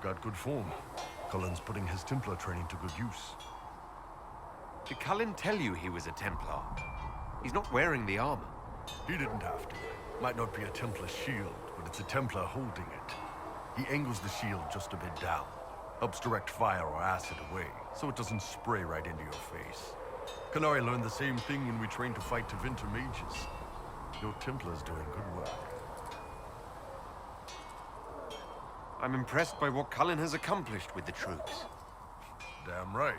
got good form. Cullen's putting his Templar training to good use. Did Cullen tell you he was a Templar? He's not wearing the armor. He didn't have to. Might not be a Templar shield, but it's a Templar holding it. He angles the shield just a bit down. Helps direct fire or acid away, so it doesn't spray right into your face. Canary learned the same thing when we trained to fight Tevinter mages. Your Templar's doing good work. I'm impressed by what Cullen has accomplished with the troops. Damn right.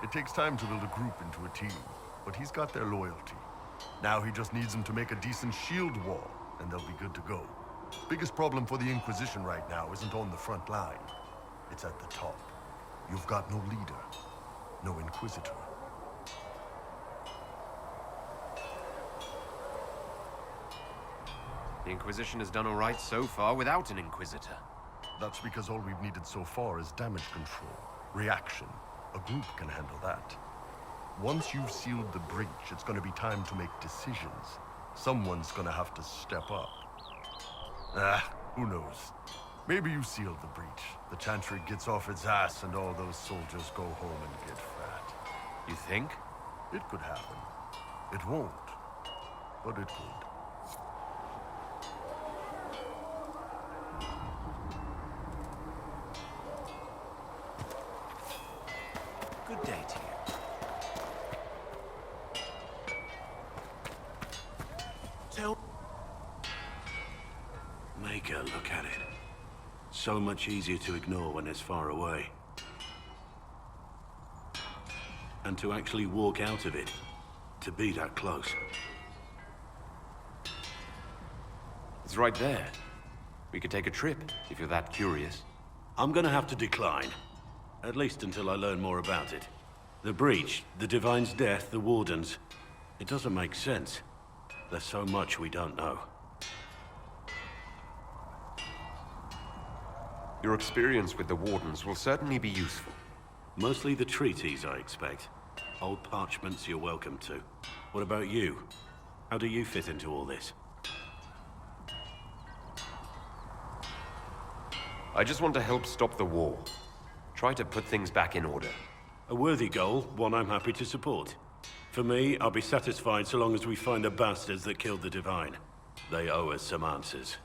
It takes time to build a group into a team, but he's got their loyalty. Now he just needs them to make a decent shield wall, and they'll be good to go. Biggest problem for the Inquisition right now isn't on the front line. It's at the top. You've got no leader, no Inquisitor. The Inquisition has done all right so far without an Inquisitor. That's because all we've needed so far is damage control, reaction. A group can handle that. Once you've sealed the breach, it's gonna be time to make decisions. Someone's gonna have to step up. Who knows? Maybe you sealed the breach. The Chantry gets off its ass and all those soldiers go home and get fat. You think? It could happen. It won't, but it could. Good day to you. Make a look at it. So much easier to ignore when it's far away. And to actually walk out of it, to be that close. It's right there. We could take a trip, if you're that curious. I'm gonna have to decline. At least until I learn more about it. The breach, the Divine's death, the Wardens. It doesn't make sense. There's so much we don't know. Your experience with the Wardens will certainly be useful. Mostly the treaties, I expect. Old parchments you're welcome to. What about you? How do you fit into all this? I just want to help stop the war. Try to put things back in order. A worthy goal, one I'm happy to support. For me, I'll be satisfied so long as we find the bastards that killed the Divine. They owe us some answers.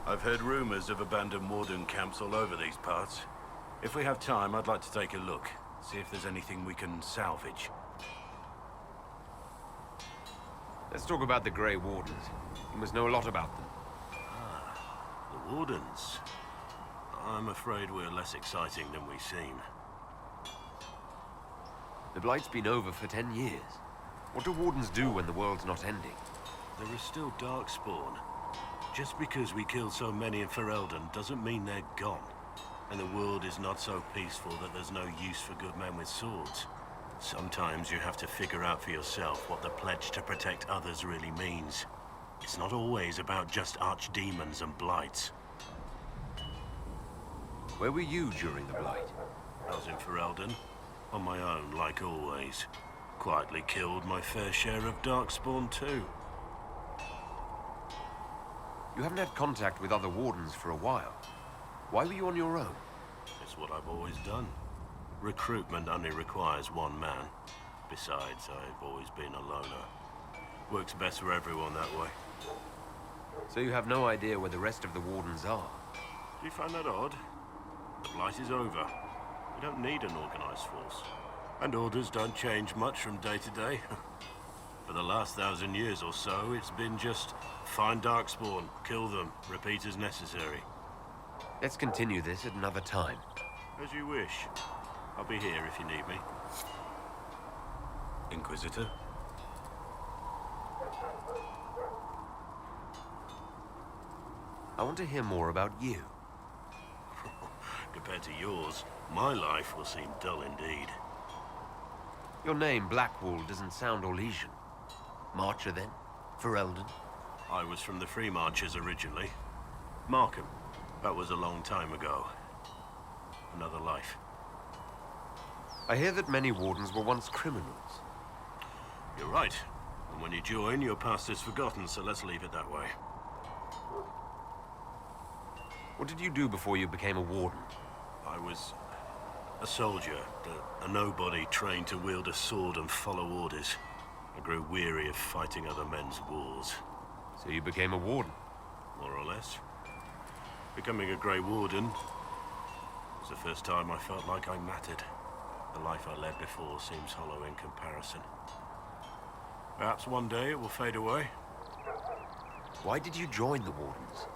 I've heard rumors of abandoned Warden camps all over these parts. If we have time, I'd like to take a look. See if there's anything we can salvage. Let's talk about the Grey Wardens. You must know a lot about them. The Wardens. I'm afraid we're less exciting than we seem. The Blight's been over for 10 years. What do Wardens do when the world's not ending? There is still Darkspawn. Just because we killed so many in Ferelden doesn't mean they're gone. And the world is not so peaceful that there's no use for good men with swords. Sometimes you have to figure out for yourself what the pledge to protect others really means. It's not always about just archdemons and blights. Where were you during the Blight? I was in Ferelden, on my own, like always. Quietly killed my fair share of Darkspawn too. You haven't had contact with other Wardens for a while. Why were you on your own? It's what I've always done. Recruitment only requires one man. Besides, I've always been a loner. Works best for everyone that way. So you have no idea where the rest of the Wardens are? Do you find that odd? The Blight is over. We don't need an organized force. And orders don't change much from day to day. For the last 1,000 years or so, it's been just find Darkspawn, kill them, repeat as necessary. Let's continue this at another time. As you wish. I'll be here if you need me. Inquisitor? I want to hear more about you. Compared to yours, my life will seem dull indeed. Your name, Blackwall, doesn't sound Orlesian. Marcher, then? Ferelden? I was from the Free Marchers originally. Markham. That was a long time ago. Another life. I hear that many wardens were once criminals. You're right. And when you join, your past is forgotten, so let's leave it that way. What did you do before you became a warden? I was a soldier, a nobody trained to wield a sword and follow orders. I grew weary of fighting other men's wars. So you became a warden? More or less. Becoming a Grey Warden was the first time I felt like I mattered. The life I led before seems hollow in comparison. Perhaps one day it will fade away. Why did you join the wardens?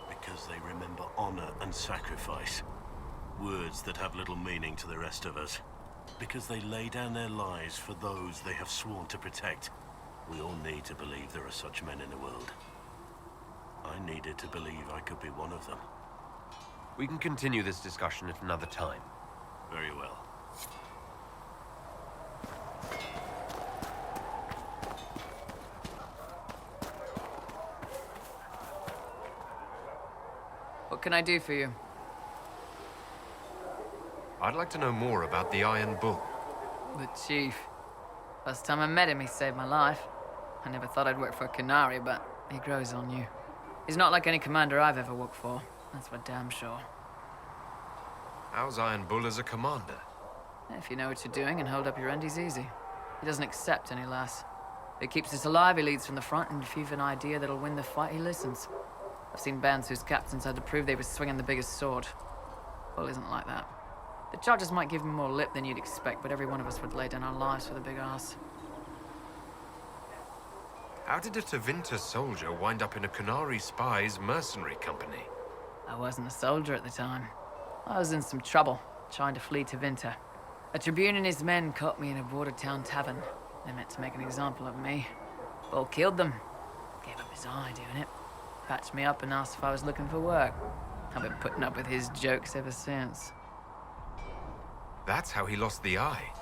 Because they remember honor and sacrifice. Words that have little meaning to the rest of us. Because they lay down their lives for those they have sworn to protect. We all need to believe there are such men in the world. I needed to believe I could be one of them. We can continue this discussion at another time. Very well. What can I do for you? I'd like to know more about the Iron Bull. The chief. First time I met him, he saved my life. I never thought I'd work for a Canary, but he grows on you. He's not like any commander I've ever worked for. That's for damn sure. How's Iron Bull as a commander? If you know what you're doing and hold up your end, he's easy. He doesn't accept any less. If he keeps us alive, he leads from the front, and if you've an idea that'll win the fight, he listens. I've seen bands whose captains had to prove they were swinging the biggest sword. Bull isn't like that. The charges might give him more lip than you'd expect, but every one of us would lay down our lives for the big ass. How did a Tevinter soldier wind up in a Canary spy's mercenary company? I wasn't a soldier at the time. I was in some trouble, trying to flee to Vinter. A Tribune and his men caught me in a border town tavern. They meant to make an example of me. Bull killed them. Gave up his eye doing it. Patched me up and asked if I was looking for work. I've been putting up with his jokes ever since. That's how he lost the eye.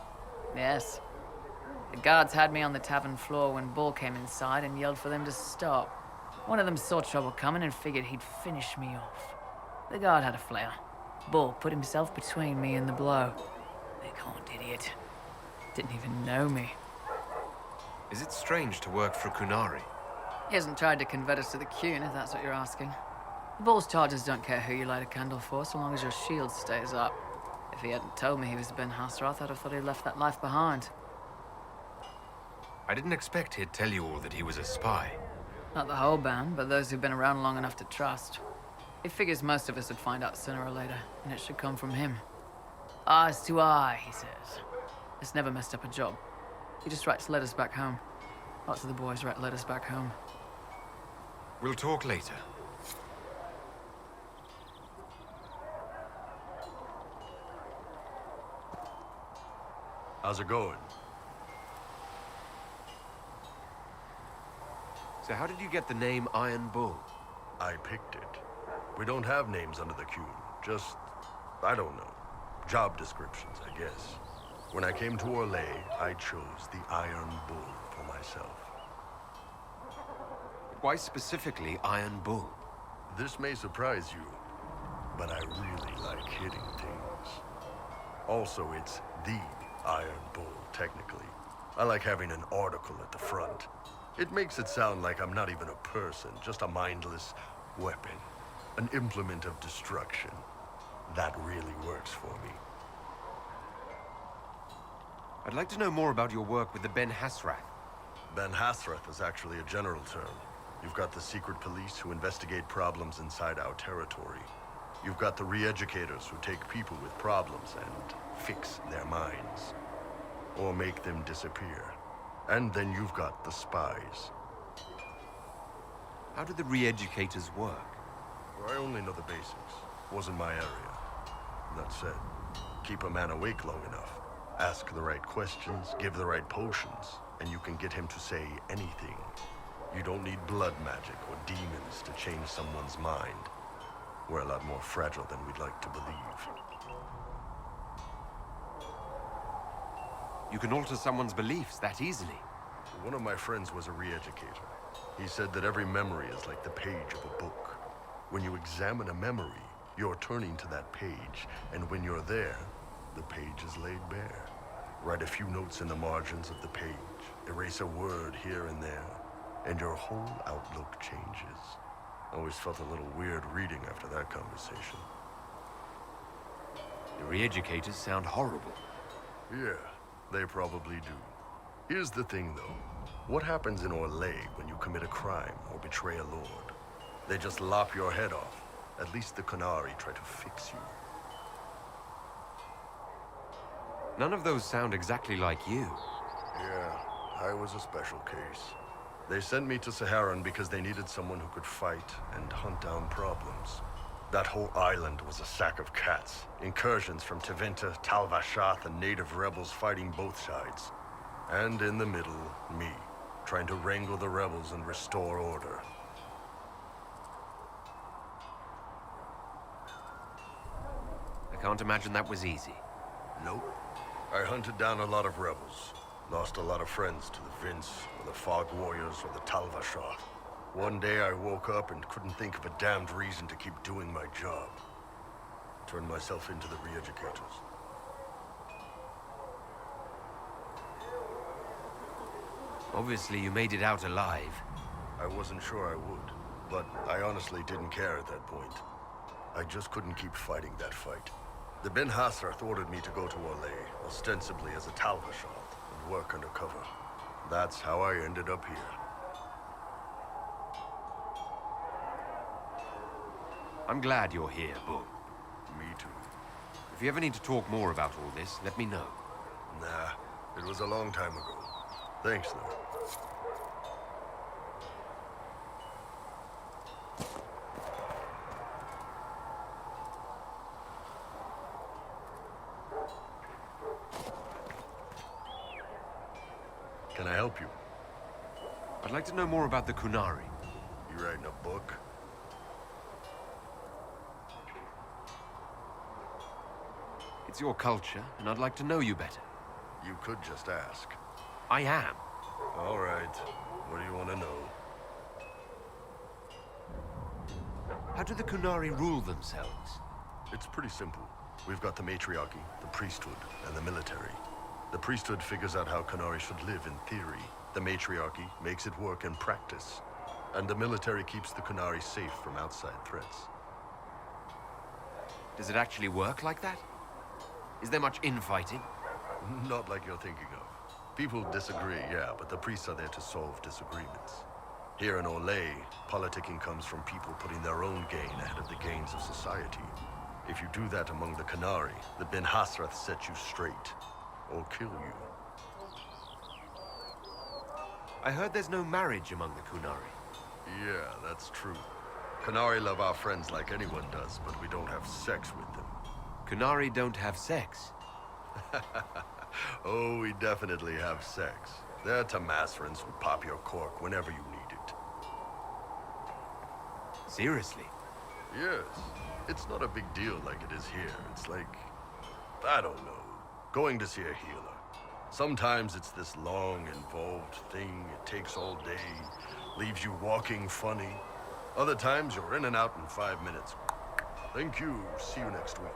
Yes. The guards had me on the tavern floor when Bull came inside and yelled for them to stop. One of them saw trouble coming and figured he'd finish me off. The guard had a flare. Bull put himself between me and the blow. Big horned idiot. Didn't even know me. Is it strange to work for Kunari? He hasn't tried to convert us to the Qun, if that's what you're asking. Bull's charges don't care who you light a candle for, so long as your shield stays up. If he hadn't told me he was Ben Hasrath, I'd have thought he'd left that life behind. I didn't expect he'd tell you all that he was a spy. Not the whole band, but those who've been around long enough to trust. He figures most of us would find out sooner or later, and it should come from him. Eyes to eye, he says. It's never messed up a job. He just writes letters back home. Lots of the boys write letters back home. We'll talk later. How's it going? So how did you get the name Iron Bull? I picked it. We don't have names under the Qun. Just, I don't know. Job descriptions, I guess. When I came to Orlais, I chose the Iron Bull for myself. Why specifically Iron Bull? This may surprise you, but I really like hitting things. Also, it's the Iron Bull, technically. I like having an article at the front. It makes it sound like I'm not even a person, just a mindless weapon. An implement of destruction. That really works for me. I'd like to know more about your work with the Ben Hasrath. Ben Hasrath is actually a general term. You've got the secret police who investigate problems inside our territory. You've got the re-educators who take people with problems and fix their minds. Or make them disappear. And then you've got the spies. How do the re-educators work? Well, I only know the basics. Wasn't my area. That said, keep a man awake long enough. Ask the right questions, give the right potions, and you can get him to say anything. You don't need blood magic or demons to change someone's mind. We're a lot more fragile than we'd like to believe. You can alter someone's beliefs that easily. One of my friends was a re-educator. He said that every memory is like the page of a book. When you examine a memory, You're turning to that page, and when you're there, the page is laid bare. Write a few notes in the margins of the page, erase a word here and there, and your whole outlook changes. Always felt a little weird reading after that conversation. The re-educators sound horrible. Yeah, they probably do. Here's the thing, though. What happens in Orlais when you commit a crime or betray a lord? They just lop your head off. At least the Qunari try to fix you. None of those sound exactly like you. Yeah, I was a special case. They sent me to Saharan because they needed someone who could fight and hunt down problems. That whole island was a sack of cats. Incursions from Tevinter, Tal Vashath, and native rebels fighting both sides. And in the middle, me, trying to wrangle the rebels and restore order. I can't imagine that was easy. Nope. I hunted down a lot of rebels. Lost a lot of friends to the Vince, or the Fog Warriors, or the Tal Vashath. One day I woke up and couldn't think of a damned reason to keep doing my job. Turned myself into the re-educators. Obviously, you made it out alive. I wasn't sure I would, but I honestly didn't care at that point. I just couldn't keep fighting that fight. The Ben Hasrath ordered me to go to Orlais, ostensibly as a Tal Vashath, and work undercover. That's how I ended up here. I'm glad you're here, Bull. Me too. If you ever need to talk more about all this, let me know. Nah, it was a long time ago. Thanks, though. Can I help you? I'd like to know more about the Qunari. You writing a book? It's your culture, and I'd like to know you better. You could just ask. I am. All right. What do you want to know? How do the Qunari rule themselves? It's pretty simple. We've got the matriarchy, the priesthood, and the military. The priesthood figures out how Qunari should live in theory. The matriarchy makes it work in practice. And the military keeps the Qunari safe from outside threats. Does it actually work like that? Is there much infighting? Not like you're thinking of. People disagree, yeah, but the priests are there to solve disagreements. Here in Orlais, politicking comes from people putting their own gain ahead of the gains of society. If you do that among the Qunari, the Ben Hasrath set you straight, or kill you. I heard there's no marriage among the Qunari. Yeah, that's true. Qunari love our friends like anyone does, but we don't have sex with them. Qunari don't have sex. Oh, we definitely have sex. They're Tamasrans who pop your cork whenever you need it. Seriously? Yes. It's not a big deal like it is here. It's like, I don't know, going to see a healer. Sometimes it's this long, involved thing. It takes all day, leaves you walking funny. Other times you're in and out in 5 minutes. Thank you. See you next week.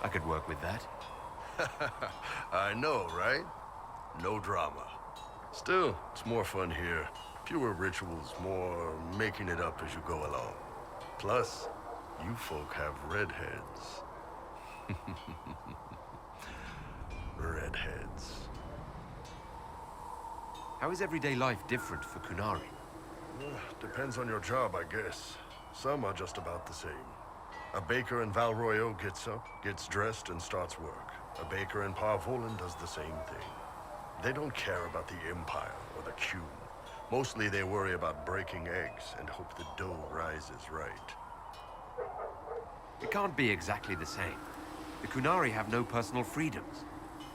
I could work with that. I know, right? No drama. Still, it's more fun here. Fewer rituals, more making it up as you go along. Plus, you folk have redheads. Redheads. How is everyday life different for Qunari? Depends on your job, I guess. Some are just about the same. A baker in Val Royaux gets up, gets dressed, and starts work. A baker in Parvolan does the same thing. They don't care about the Empire or the Q. Mostly they worry about breaking eggs and hope the dough rises right. It can't be exactly the same. The Qunari have no personal freedoms.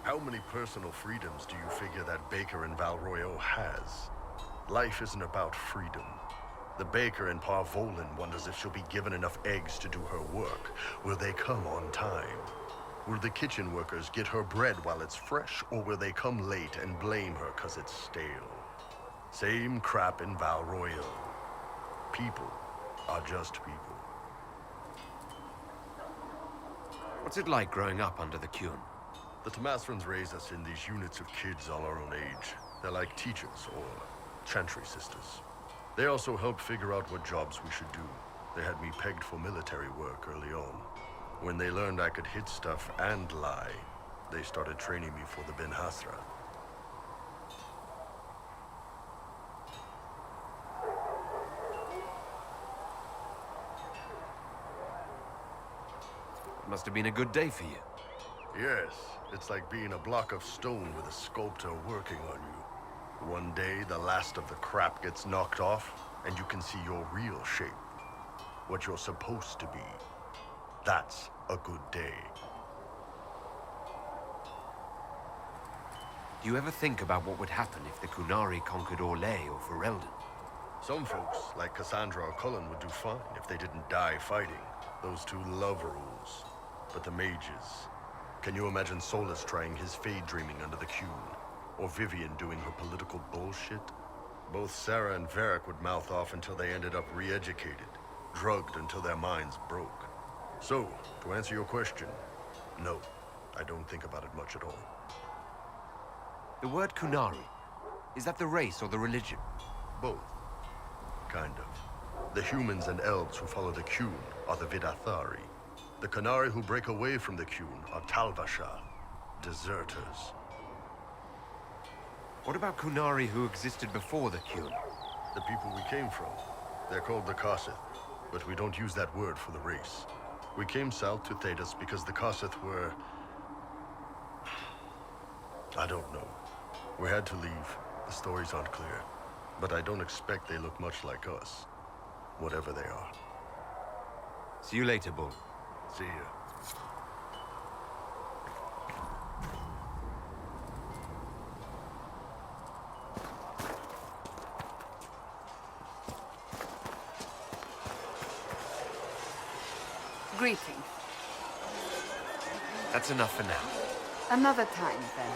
How many personal freedoms do you figure that baker in Val Royaux has? Life isn't about freedom. The baker in Parvolan wonders if she'll be given enough eggs to do her work. Will they come on time? Will the kitchen workers get her bread while it's fresh, or will they come late and blame her 'cause it's stale? Same crap in Val Royale. People are just people. What's it like growing up under the Qun? The Tomasrans raise us in these units of kids all our own age. They're like teachers or chantry sisters. They also help figure out what jobs we should do. They had me pegged for military work early on. When they learned I could hit stuff and lie, they started training me for the Ben Hasra. It must have been a good day for you. Yes, it's like being a block of stone with a sculptor working on you. One day, the last of the crap gets knocked off, and you can see your real shape. What you're supposed to be. That's a good day. Do you ever think about what would happen if the Qunari conquered Orlais or Ferelden? Some folks, like Cassandra or Cullen, would do fine if they didn't die fighting. Those two love rules. But the mages... Can you imagine Solus trying his fade dreaming under the Qun? Or Vivian doing her political bullshit? Both Sarah and Varric would mouth off until they ended up re-educated, drugged until their minds broke. So, to answer your question, no, I don't think about it much at all. The word Qunari, is that the race or the religion? Both. Kind of. The humans and elves who follow the Qun are the Vidathari. The Qunari who break away from the Qun are Talvasha, deserters. What about Qunari who existed before the Qun? The people we came from. They're called the Kossith, but we don't use that word for the race. We came south to Thedas because the Kossith were... I don't know. We had to leave. The stories aren't clear. But I don't expect they look much like us. Whatever they are. See you later, Bull. See ya. Greetings. That's enough for now. Another time, then.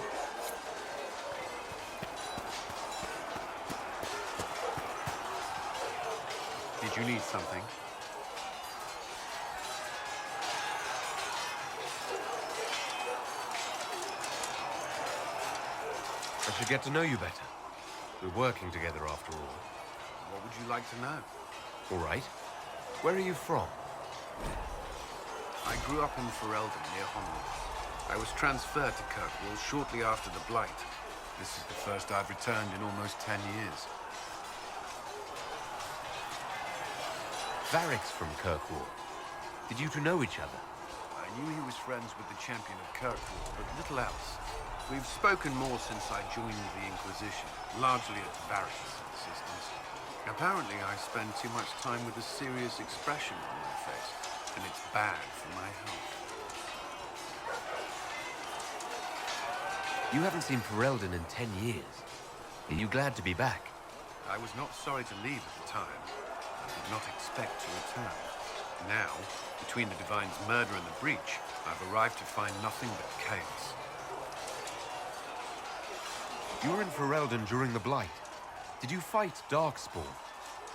Did you need something? I should get to know you better. We're working together after all. What would you like to know? All right. Where are you from? I grew up in Ferelden, near Honwood. I was transferred to Kirkwall shortly after the Blight. This is the first I've returned in almost 10 years. Varric's from Kirkwall. Did you two know each other? I knew he was friends with the champion of Kirkwall, but little else. We've spoken more since I joined the Inquisition, largely at Varric's insistence. Apparently, I spend too much time with a serious expression on my face, and it's bad for my health. You haven't seen Ferelden in 10 years. Are you glad to be back? I was not sorry to leave at the time. I did not expect to return. Now, between the Divine's murder and the breach, I've arrived to find nothing but chaos. You were in Ferelden during the Blight. Did you fight Darkspawn?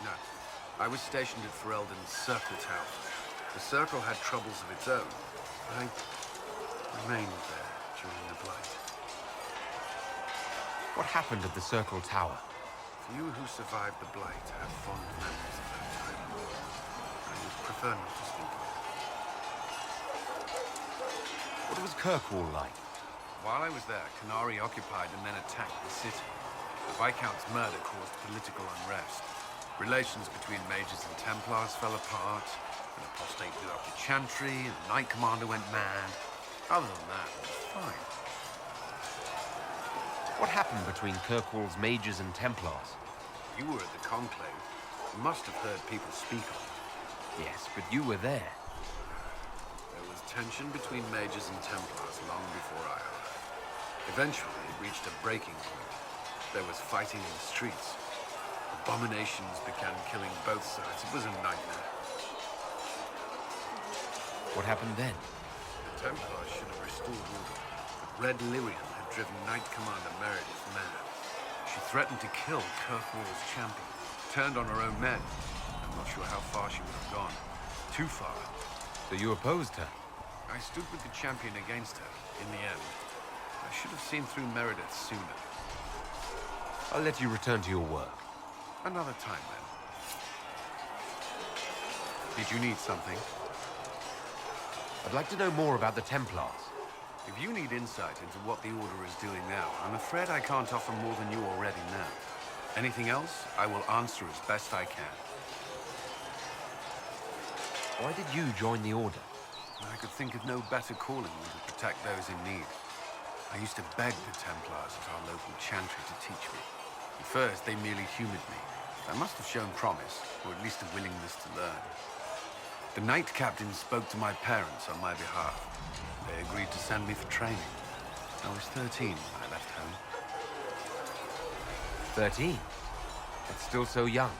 No. I was stationed at Ferelden's Circle Tower. The Circle had troubles of its own. I remained there during the Blight. What happened at the Circle Tower? Few who survived the Blight have fond memories of that time. I would prefer not to speak of it. What was Kirkwall like? While I was there, Qunari occupied and then attacked the city. The Viscount's murder caused political unrest. Relations between mages and Templars fell apart. An apostate blew up the Chantry, and the Knight Commander went mad. Other than that, it was fine. What happened between Kirkwall's mages and Templars? You were at the Conclave. You must have heard people speak of it. Yes, but you were there. There was tension between mages and Templars long before I arrived. Eventually, it reached a breaking point. There was fighting in the streets. Abominations began killing both sides. It was a nightmare. What happened then? Templars should have restored order, but Red Lyrian had driven Knight Commander Meredith mad. She threatened to kill Kirkwall's champion, turned on her own men. I'm not sure how far she would have gone. Too far. So you opposed her? I stood with the champion against her, in the end. I should have seen through Meredith sooner. I'll let you return to your work. Another time, then. Did you need something? I'd like to know more about the Templars. If you need insight into what the Order is doing now, I'm afraid I can't offer more than you already know. Anything else, I will answer as best I can. Why did you join the Order? I could think of no better calling than to protect those in need. I used to beg the Templars at our local chantry to teach me. At first, they merely humored me. I must have shown promise, or at least a willingness to learn. The Knight Captain spoke to my parents on my behalf. They agreed to send me for training. I was 13 when I left home. 13? That's still so young.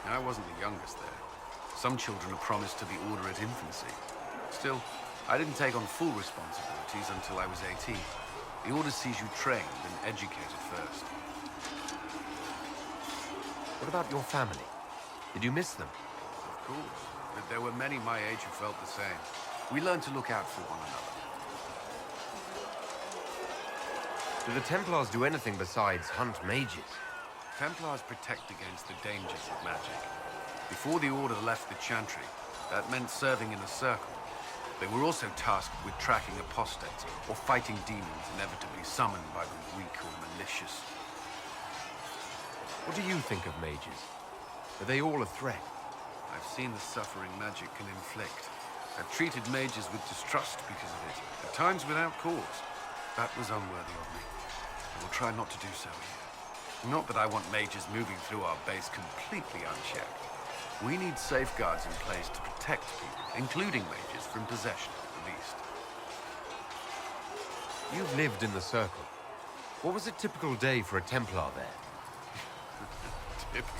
I wasn't the youngest there. Some children are promised to the Order at infancy. Still, I didn't take on full responsibilities until I was 18. The Order sees you trained and educated first. What about your family? Did you miss them? Of course, but there were many my age who felt the same. We learned to look out for one another. Do the Templars do anything besides hunt mages? Templars protect against the dangers of magic. Before the Order left the Chantry, that meant serving in a circle. They were also tasked with tracking apostates or fighting demons inevitably summoned by the weak or malicious. What do you think of mages? Are they all a threat? I've seen the suffering magic can inflict. I've treated mages with distrust because of it, at times without cause. That was unworthy of me. I will try not to do so here. Not that I want mages moving through our base completely unchecked. We need safeguards in place to protect people, including mages, from possession at the least. You've lived in the Circle. What was a typical day for a Templar there? Typical.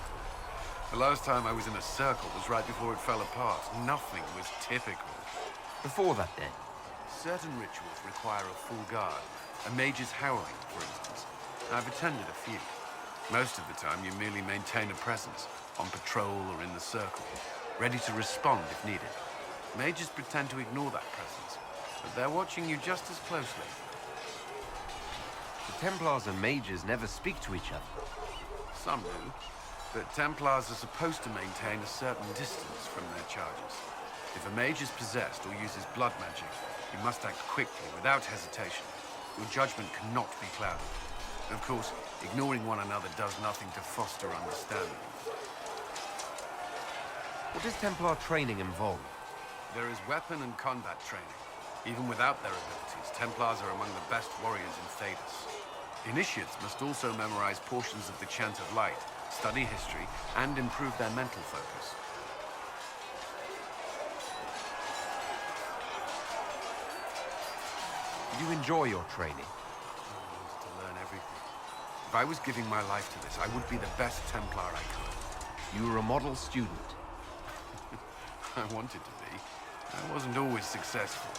The last time I was in a circle was right before it fell apart. Nothing was typical. Before that, then? Certain rituals require a full guard. A mage's howling, for instance. I've attended a few. Most of the time, you merely maintain a presence, on patrol or in the circle, ready to respond if needed. Mages pretend to ignore that presence, but they're watching you just as closely. The Templars and mages never speak to each other. Some do, but Templars are supposed to maintain a certain distance from their charges. If a mage is possessed or uses blood magic, you must act quickly, without hesitation. Your judgment cannot be clouded. Of course, ignoring one another does nothing to foster understanding. What does Templar training involve? There is weapon and combat training. Even without their abilities, Templars are among the best warriors in Thedas. Initiates must also memorize portions of the Chant of Light, study history, and improve their mental focus. Do you enjoy your training? I wanted to learn everything. If I was giving my life to this, I would be the best Templar I could. You were a model student. I wanted to be. I wasn't always successful.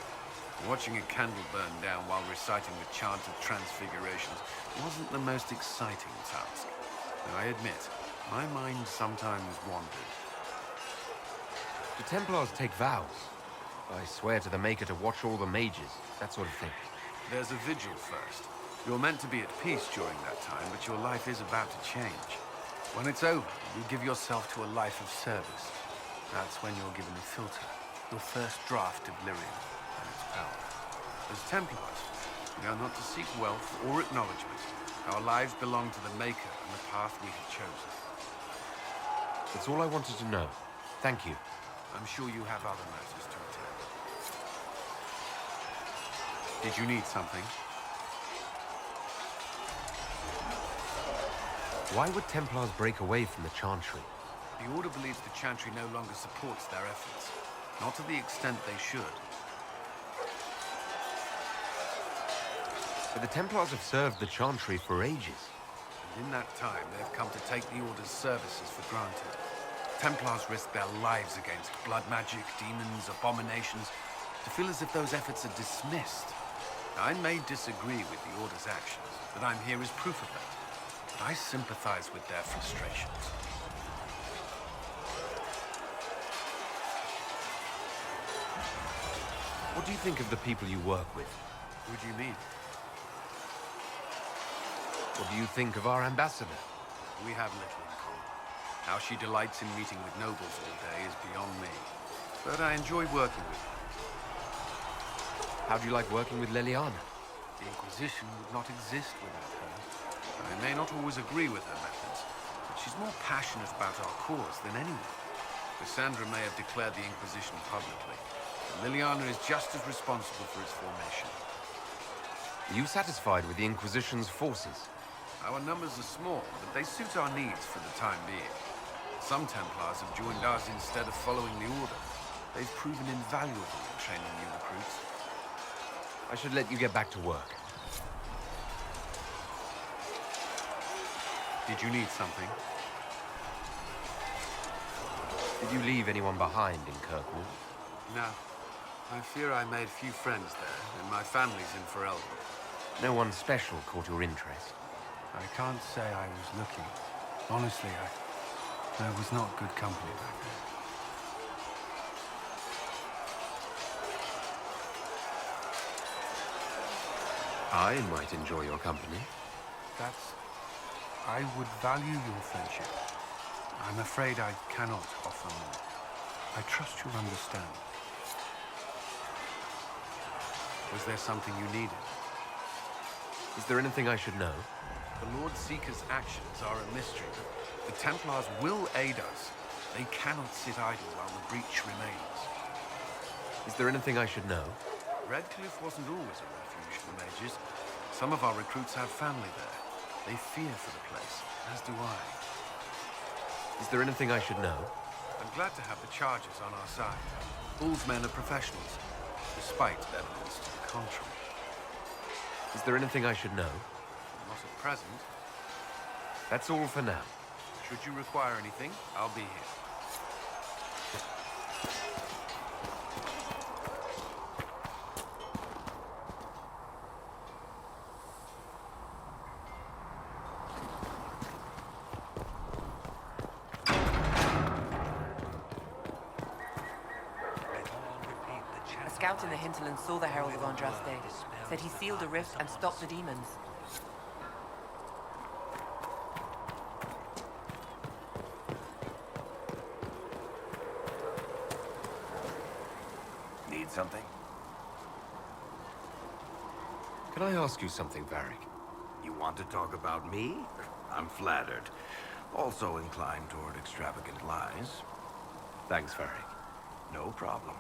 Watching a candle burn down while reciting the chant of transfigurations wasn't the most exciting task. Though I admit, my mind sometimes wandered. Do Templars take vows? I swear to the Maker to watch all the mages, that sort of thing. There's a vigil first. You're meant to be at peace during that time, but your life is about to change. When it's over, you give yourself to a life of service. That's when you're given a filter, your first draft of lyrium and its power. As Templars, we are not to seek wealth or acknowledgement. Our lives belong to the Maker and the path we have chosen. That's all I wanted to know. Thank you. I'm sure you have other matters to attend. Did you need something? Why would Templars break away from the Chantry? The Order believes the Chantry no longer supports their efforts. Not to the extent they should. But the Templars have served the Chantry for ages. And in that time, they've come to take the Order's services for granted. Templars risk their lives against blood magic, demons, abominations. to feel as if those efforts are dismissed. I may disagree with the Order's actions, but I'm here as proof of that. I sympathize with their frustrations. What do you think of the people you work with? Who do you mean? What do you think of our ambassador? We have little in common. How she delights in meeting with nobles all day is beyond me. But I enjoy working with her. How do you like working with Leliana? The Inquisition would not exist without her. I may not always agree with her methods, but she's more passionate about our cause than anyone. Cassandra may have declared the Inquisition publicly, but Liliana is just as responsible for its formation. Are you satisfied with the Inquisition's forces? Our numbers are small, but they suit our needs for the time being. Some Templars have joined us instead of following the Order. They've proven invaluable in training new recruits. I should let you get back to work. Did you need something? Did you leave anyone behind in Kirkwall? No. I fear I made few friends there, and my family's in Ferelden. No one special caught your interest? I can't say I was looking. Honestly, I was not good company back then. I might enjoy your company. I would value your friendship. I'm afraid I cannot offer more. I trust you'll understand. Was there something you needed? Is there anything I should know? The Lord Seeker's actions are a mystery. The Templars will aid us. They cannot sit idle while the breach remains. Is there anything I should know? Redcliffe wasn't always a refuge for mages. Some of our recruits have family there. They fear for the place, as do I. Is there anything I should know? I'm glad to have the charges on our side. Bull's men are professionals, despite evidence to the contrary. Is there anything I should know? Not at present. That's all for now. Should you require anything, I'll be here. A scout in the hinterland saw the Herald of Andraste. Said he sealed a rift and stopped the demons. Need something? Can I ask you something, Varric? You want to talk about me? I'm flattered. Also inclined toward extravagant lies. Thanks, Varric. No problem.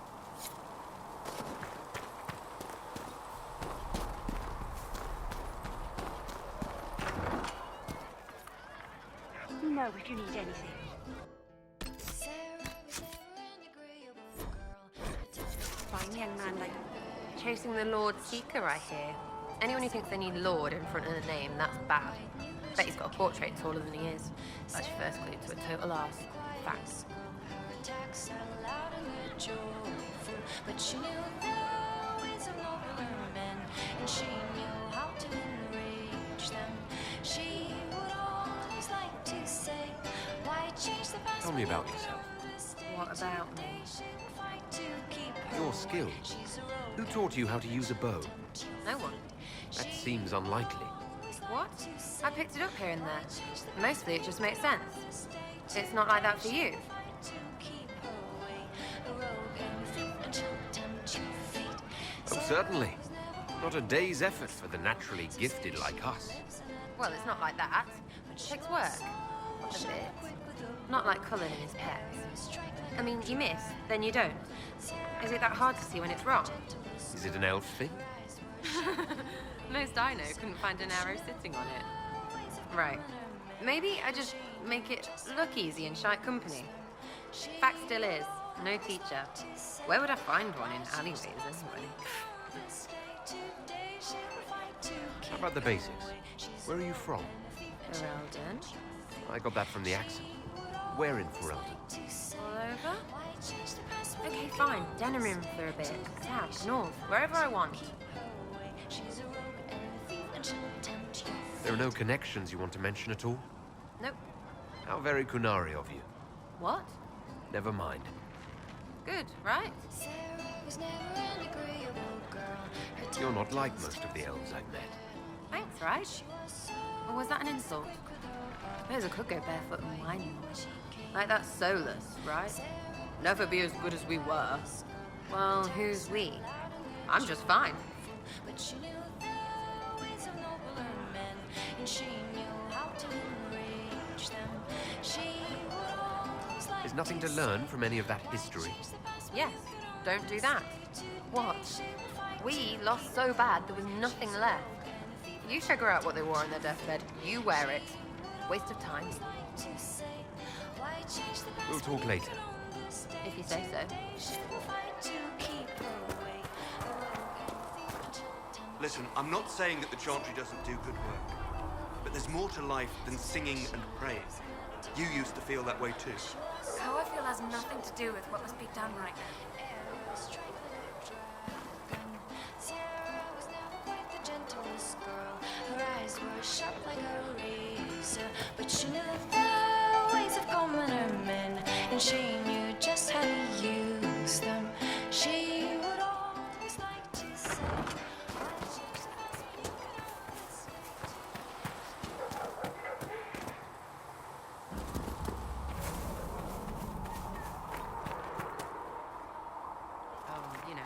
You know if you need anything. Fine young man like Chasing the Lord Seeker, I hear. Anyone who thinks they need Lord in front of the name, that's bad. Bet he's got a portrait taller than he is. That's your first clue to a total arse. Facts. But she knew the ways of nobler men, and she knew how to enrage them. She would always like to say, why change the past? Tell me about yourself. What about me? Your skill. Who taught you how to use a bow? No one. That seems unlikely. What? I picked it up here and there. Mostly it just makes sense. It's not like that for you. Oh, certainly. Not a day's effort for the naturally gifted like us. Well, it's not like that. It takes work. A bit. Not like Cullen and his pets. I mean, you miss, then you don't. Is it that hard to see when it's wrong? Is it an elf thing? Most I know couldn't find an arrow sitting on it. Right. Maybe I just make it look easy in shite company. Fact still is, no teacher. Where would I find one in alleyways anyway? How about the basics? Where are you from? Ferelden? I got that from the accent. Where in Ferelden? All over? Okay, fine. Denerim for a bit. South, north, wherever I want. There are no connections you want to mention at all? Nope. How very Kunari of you. What? Never mind. Good, right? You're not like most of the elves I've met. Thanks, right? Or was that an insult? I suppose I could go barefoot and whine more. Like that Solus, right? Never be as good as we were. Well, who's we? I'm just fine. But she knew the ways of nobler men, and she knew how to enrich them. She would always like There's nothing to learn from any of that history. Yes, don't do that. What? We lost so bad there was nothing left. You figure out what they wore on their deathbed. You wear it. Waste of time. We'll talk later. If you say so. Listen, I'm not saying that the Chantry doesn't do good work, but there's more to life than singing and praying. You used to feel that way too. How I feel has nothing to do with what must be done right now. Her eyes were sharp like a razor, but she knew the ways of commoner men, and she knew just how to use them. She would always like to say, You know.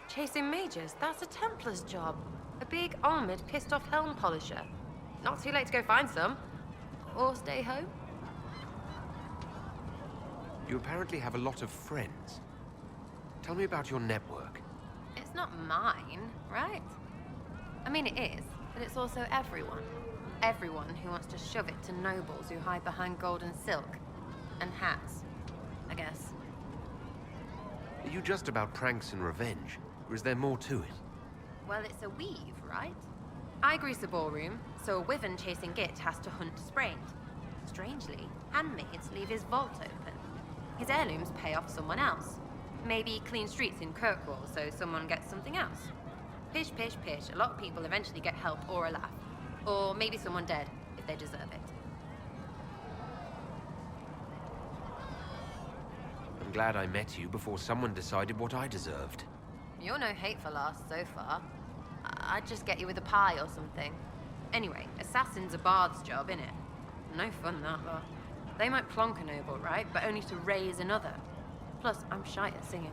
Chasing mages, that's a Templar's job. A big, armored, pissed-off helm polisher. Not too late to go find some. Or stay home. You apparently have a lot of friends. Tell me about your network. It's not mine, right? I mean, it is, but it's also everyone. Everyone who wants to shove it to nobles who hide behind gold and silk. And hats, I guess. Are you just about pranks and revenge, or is there more to it? Well, it's a weave, right? I grease a ballroom, so a wyvern chasing Git has to hunt sprained. Strangely, handmaids leave his vault open. His heirlooms pay off someone else. Maybe clean streets in Kirkwall so someone gets something else. Pish, pish, pish. A lot of people eventually get help or a laugh. Or maybe someone dead, if they deserve it. I'm glad I met you before someone decided what I deserved. You're no hateful ass so far. I'd just get you with a pie or something. Anyway, assassin's a bard's job, innit? No fun, that lot. They might plonk a noble, right? But only to raise another. Plus, I'm shy at singing.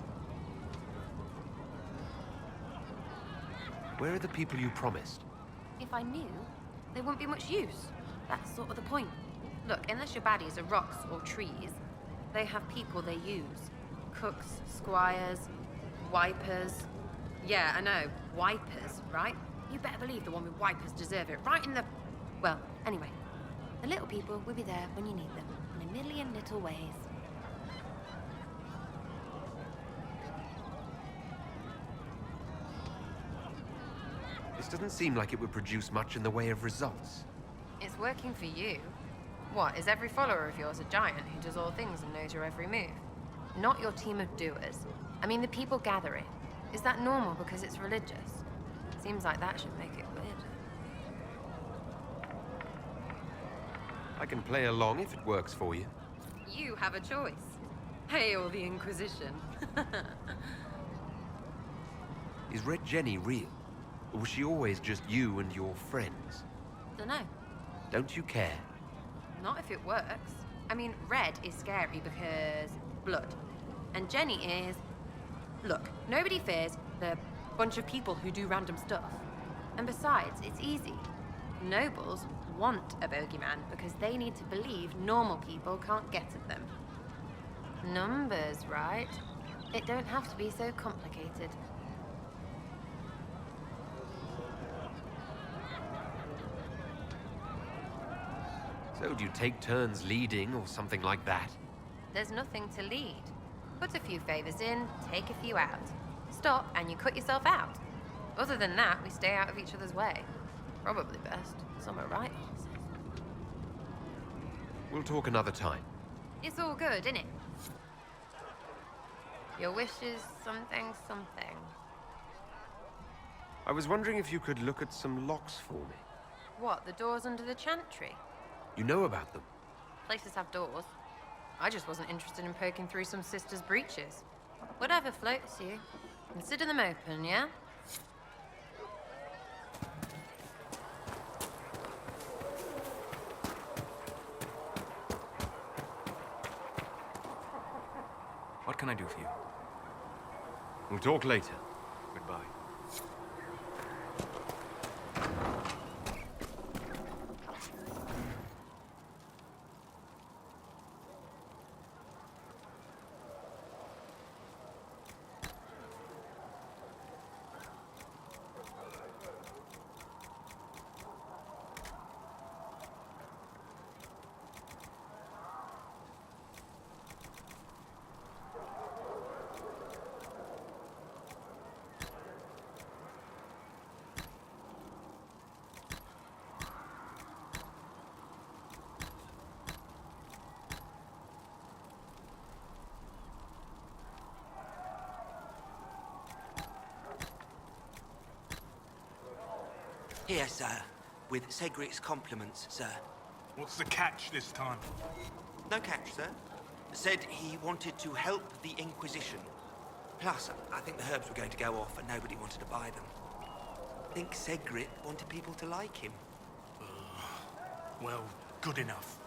Where are the people you promised? If I knew, they wouldn't be much use. That's sort of the point. Look, unless your baddies are rocks or trees, they have people they use. Cooks, squires, wipers. Yeah, I know, wipers, right? You better believe the one with wipers deserve it, right in the... Well, anyway, the little people will be there when you need them, in a million little ways. This doesn't seem like it would produce much in the way of results. It's working for you. What, is every follower of yours a giant who does all things and knows your every move? Not your team of doers. I mean the people gathering. Is that normal because it's religious? Seems like that should make it weird. I can play along if it works for you. You have a choice. Hail the Inquisition. Is Red Jenny real? Or was she always just you and your friends? Dunno. Don't you care? Not if it works. I mean, Red is scary because blood. And Jenny is... Look, nobody fears the bunch of people who do random stuff. And besides, it's easy. Nobles want a bogeyman because they need to believe normal people can't get at them. Numbers, right? It don't have to be so complicated. So do you take turns leading or something like that? There's nothing to lead. Put a few favors in, take a few out. Stop and you cut yourself out. Other than that, we stay out of each other's way. Probably best. Some are right. We'll talk another time. It's all good, innit? Your wish is something, something. I was wondering if you could look at some locks for me. What, the doors under the chantry? You know about them? Places have doors. I just wasn't interested in poking through some sister's breeches. Whatever floats you. Consider them open, yeah? What can I do for you? We'll talk later. Goodbye. Here, sir, with Cedric's compliments, sir. What's the catch this time? No catch, sir. Said he wanted to help the Inquisition. Plus, I think the herbs were going to go off and nobody wanted to buy them. I think Cedric wanted people to like him. Well, good enough.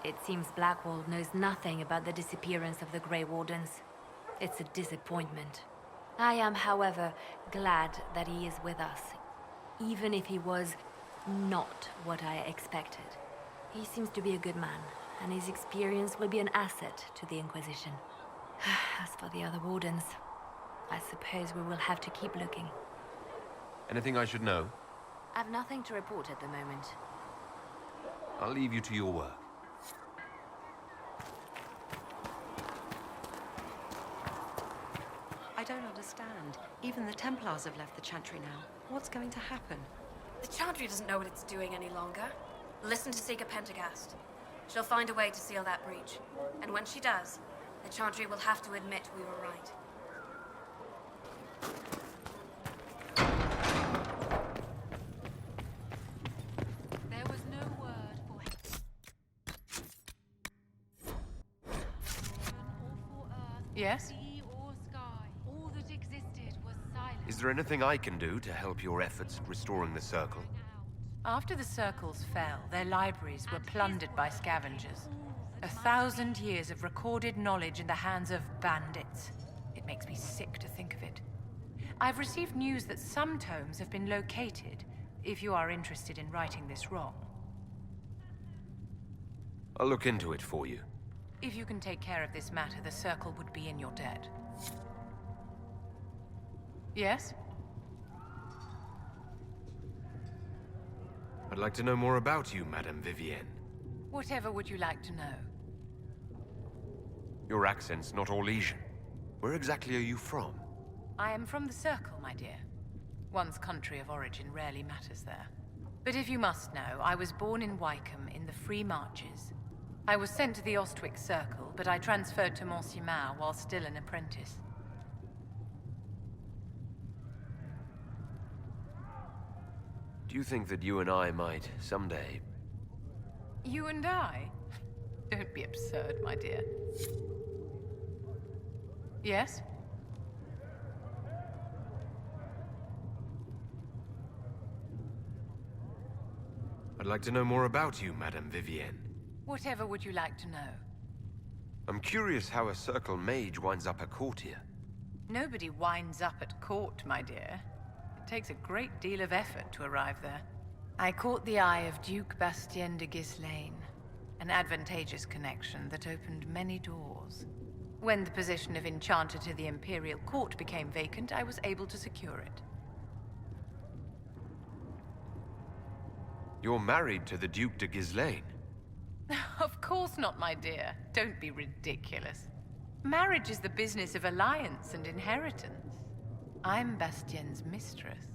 It seems Blackwall knows nothing about the disappearance of the Grey Wardens. It's a disappointment. I am, however, glad that he is with us, even if he was not what I expected. He seems to be a good man, and his experience will be an asset to the Inquisition. As for the other Wardens, I suppose we will have to keep looking. Anything I should know? I've nothing to report at the moment. I'll leave you to your work. I don't understand. Even the Templars have left the Chantry now. What's going to happen? The Chantry doesn't know what it's doing any longer. Listen to Seeker Pendergast. She'll find a way to seal that breach. And when she does, the Chantry will have to admit we were right. There was no word for Yes? Is there anything I can do to help your efforts at restoring the Circle? After the Circles fell, their libraries were plundered by scavengers. 1,000 years of recorded knowledge in the hands of bandits. It makes me sick to think of it. I've received news that some tomes have been located, if you are interested in righting this wrong. I'll look into it for you. If you can take care of this matter, the Circle would be in your debt. Yes? I'd like to know more about you, Madame Vivienne. Whatever would you like to know? Your accent's not Orlesian. Where exactly are you from? I am from the Circle, my dear. One's country of origin rarely matters there. But if you must know, I was born in Wycombe in the Free Marches. I was sent to the Ostwick Circle, but I transferred to Monsignor while still an apprentice. Do you think that you and I might, someday... You and I? Don't be absurd, my dear. Yes? I'd like to know more about you, Madame Vivienne. Whatever would you like to know? I'm curious how a Circle mage winds up a courtier. Nobody winds up at court, my dear. It takes a great deal of effort to arrive there. I caught the eye of Duke Bastien de Ghislaine, an advantageous connection that opened many doors. When the position of Enchanter to the Imperial Court became vacant, I was able to secure it. You're married to the Duke de Ghislaine. Of course not, my dear. Don't be ridiculous. Marriage is the business of alliance and inheritance. I'm Bastien's mistress.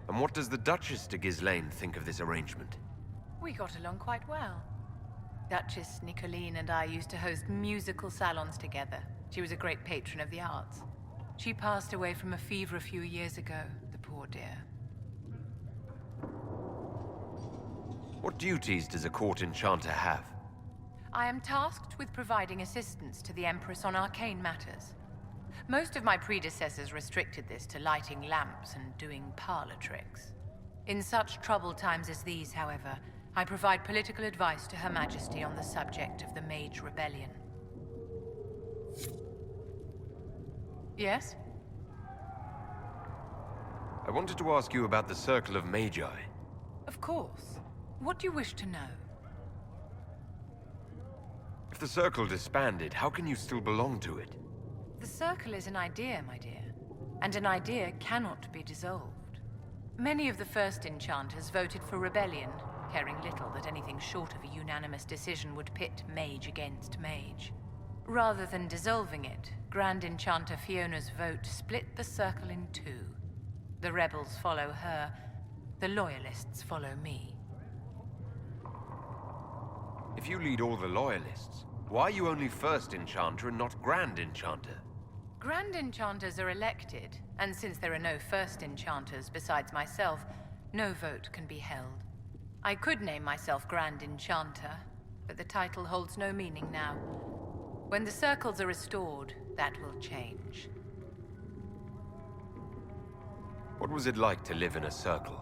And what does the Duchess de Ghislaine think of this arrangement? We got along quite well. Duchess Nicoline and I used to host musical salons together. She was a great patron of the arts. She passed away from a fever a few years ago, the poor dear. What duties does a court enchanter have? I am tasked with providing assistance to the Empress on arcane matters. Most of my predecessors restricted this to lighting lamps and doing parlor tricks. In such troubled times as these, however, I provide political advice to Her Majesty on the subject of the Mage Rebellion. Yes? I wanted to ask you about the Circle of Magi. Of course. What do you wish to know? If the Circle disbanded, how can you still belong to it? The Circle is an idea, my dear, and an idea cannot be dissolved. Many of the first enchanters voted for rebellion, caring little that anything short of a unanimous decision would pit mage against mage. Rather than dissolving it, Grand Enchanter Fiona's vote split the Circle in two. The rebels follow her, the loyalists follow me. If you lead all the loyalists, why are you only First Enchanter and not Grand Enchanter? Grand Enchanters are elected, and since there are no First Enchanters besides myself, no vote can be held. I could name myself Grand Enchanter, but the title holds no meaning now. When the circles are restored, that will change. What was it like to live in a circle?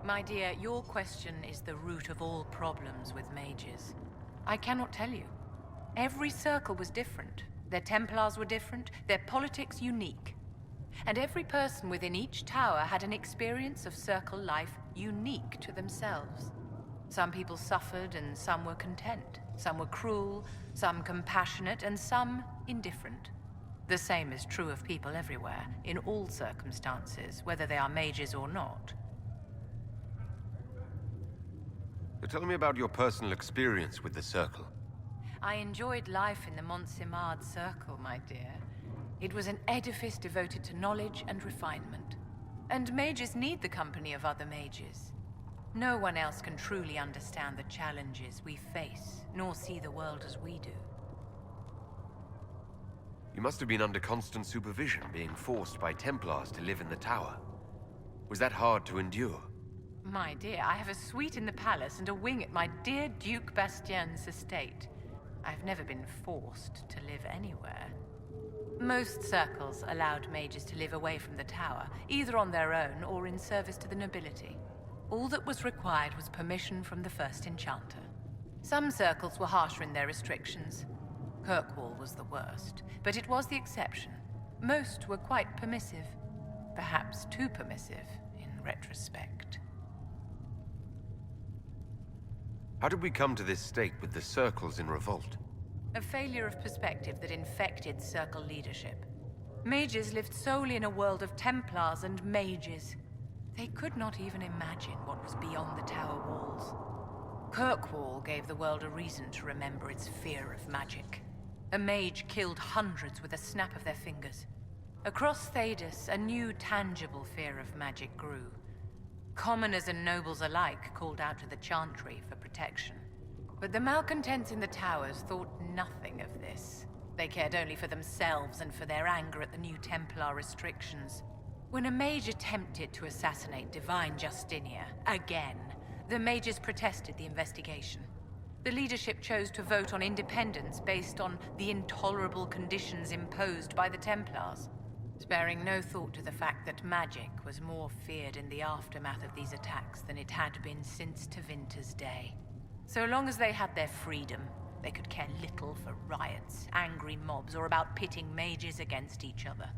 My dear, your question is the root of all problems with mages. I cannot tell you. Every circle was different. Their Templars were different, their politics unique. And every person within each tower had an experience of circle life unique to themselves. Some people suffered and some were content. Some were cruel, some compassionate, and some indifferent. The same is true of people everywhere, in all circumstances, whether they are mages or not. So tell me about your personal experience with the Circle. I enjoyed life in the Montsimard Circle, my dear. It was an edifice devoted to knowledge and refinement. And mages need the company of other mages. No one else can truly understand the challenges we face, nor see the world as we do. You must have been under constant supervision, being forced by Templars to live in the tower. Was that hard to endure? My dear, I have a suite in the palace and a wing at my dear Duke Bastien's estate. I've never been forced to live anywhere. Most circles allowed mages to live away from the tower, either on their own or in service to the nobility. All that was required was permission from the first enchanter. Some circles were harsher in their restrictions. Kirkwall was the worst, but it was the exception. Most were quite permissive. Perhaps too permissive, in retrospect. How did we come to this state with the circles in revolt? A failure of perspective that infected circle leadership. Mages lived solely in a world of Templars and mages. They could not even imagine what was beyond the tower walls. Kirkwall gave the world a reason to remember its fear of magic. A mage killed hundreds with a snap of their fingers. Across Thedas, a new tangible fear of magic grew. Commoners and nobles alike called out to the Chantry for protection. But the malcontents in the towers thought nothing of this. They cared only for themselves and for their anger at the new Templar restrictions. When a mage attempted to assassinate Divine Justinia, again, the mages protested the investigation. The leadership chose to vote on independence based on the intolerable conditions imposed by the Templars, sparing no thought to the fact that magic was more feared in the aftermath of these attacks than it had been since Tevinter's day. So long as they had their freedom, they could care little for riots, angry mobs, or about pitting mages against each other.